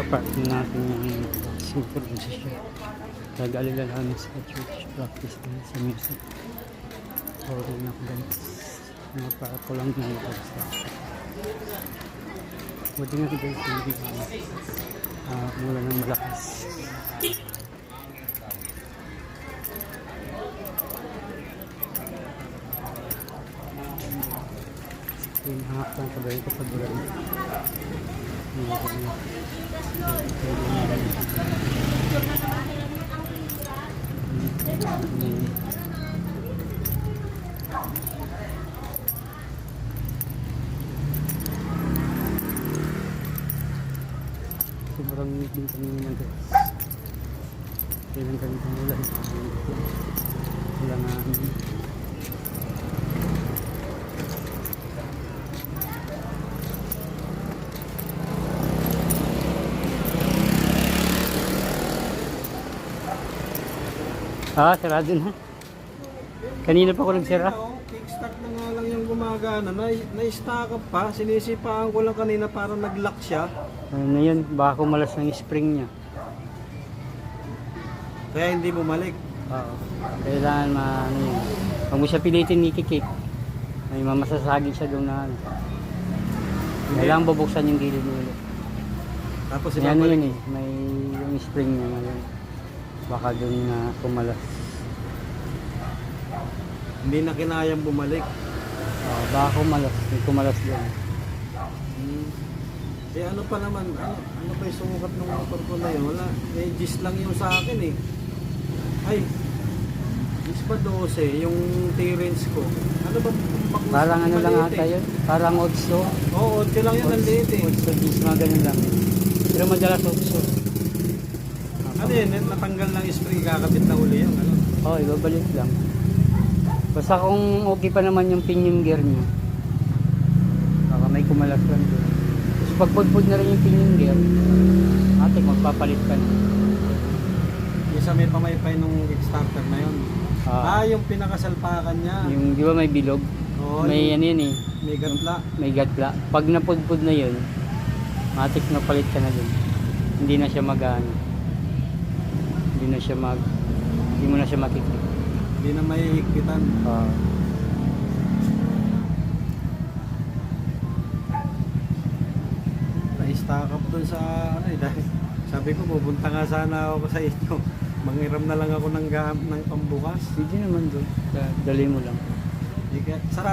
Parking natin yung synchronization siya. Nag-alala namin sa church practice din sa music. Sorry na ako guys. Para ko lang yung basta. Buti nga guys, hindi mula ng malakas. Hangap lang kabay ko sa bulan. Sobrang meeting kami naman guys. Kailan kami tumulan. Wala nga sarado na. Kanina pa ko nagsira. Kickstart na nga lang yung gumagana. Na-stack up pa. Sinisipaan ko lang kanina para nag-lock siya. Ano na yun? Baka kumalas ng spring niya. Kaya hindi bumalik. Oo. Kailangan ano yun. Huwag mo siya pilitin ikikik. May mamasasagin siya doon na ano. Kailangan bubuksan yung gilid mo ulit. Tapos Yan na yun eh. May yung spring niya ngayon. Baka doon na kumalas. Hindi na kinayang bumalik. Baka kumalas. May kumalas doon. Eh ano pa naman, ano pa yung sumukat ng motor ko na yun? Wala, may gis lang yung sa akin eh. Ay, gis pa 12, yung T-range ko. Ano ba? Parang ano lang ata yun? Parang odso. Oo, 8 lang yun, ang liit eh. Odso, gis mga ganun lang. Pero madalas odso. Ano yun, natanggal ng spring, kakabit na uli yun. Ano? Oo, ibabalik lang. Basta kung okay pa naman yung pinion gear niya. Baka may kumalas lang doon. Tapos pagpudpud na rin yung pinion gear, ate magpapalit ka na. Yung sa may pamaypay nung Kickstarter na yun. Yung pinakasalpakan niya. Yung di ba may bilog? Oo, May ano yun eh. may gatla. May gatla. Pag napudpud na yun, matik na palit ka na doon. Hindi na siya mag-ano. Hindi mo na siya makikita. Hindi na may higpitan. Na-stack up dun sa ano eh. Dahil sabi ko pupunta nga sana ako sa inyo. Mangiram na lang ako ng pambukas. Hindi naman doon. Dali mo lang. Sarado